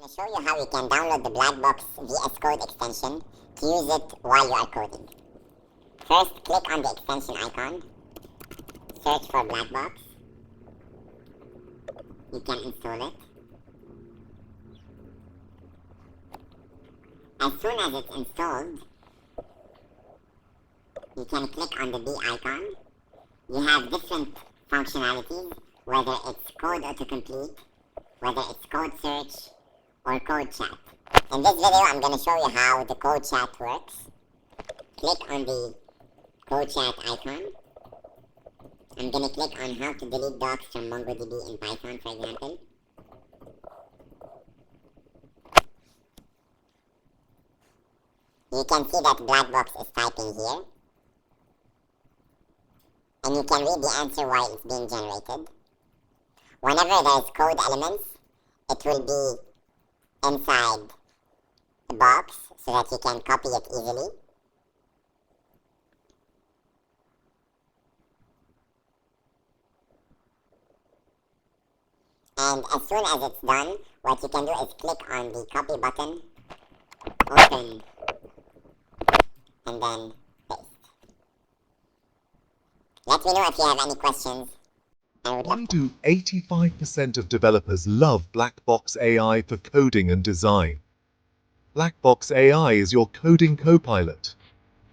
I'll show you how you can download the Blackbox VS Code extension to use it while you are coding. First, click on the extension icon, search for Blackbox. You can install it. As soon as it's installed, you can click on the B icon. You have different functionalities, whether it's code autocomplete, whether it's code search, or code chat. In this video, I'm going to show you how the code chat works. Click on the code chat icon. I'm going to click on how to delete docs from MongoDB in Python, for example. You can see that Blackbox is typing here. And you can read the answer while it's being generated. Whenever there's code elements, it will be inside the box so that you can copy it easily. And as soon as it's done, what you can do is click on the copy button, open, and then paste. Let me know if you have any questions. 1 to 85% of developers love Blackbox AI for coding and design. Blackbox AI is your coding co-pilot.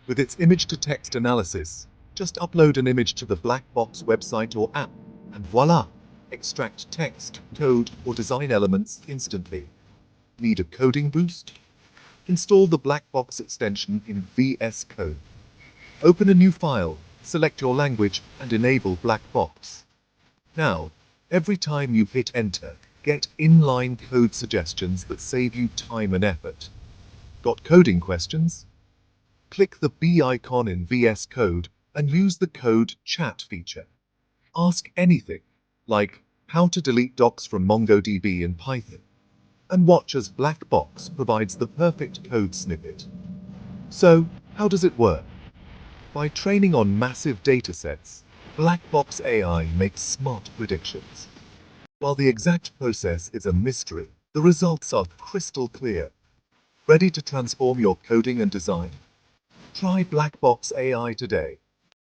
With its image-to-text analysis, just upload an image to the Blackbox website or app, and voila! Extract text, code, or design elements instantly. Need a coding boost? Install the Blackbox extension in VS Code. Open a new file, select your language, and enable Blackbox. Now, every time you hit enter, get inline code suggestions that save you time and effort. Got coding questions? Click the B icon in VS Code and use the code chat feature. Ask anything, like how to delete docs from MongoDB in Python, and watch as Blackbox provides the perfect code snippet. So, how does it work? By training on massive datasets, Blackbox AI makes smart predictions. While the exact process is a mystery, the results are crystal clear. Ready to transform your coding and design? Try Blackbox AI today.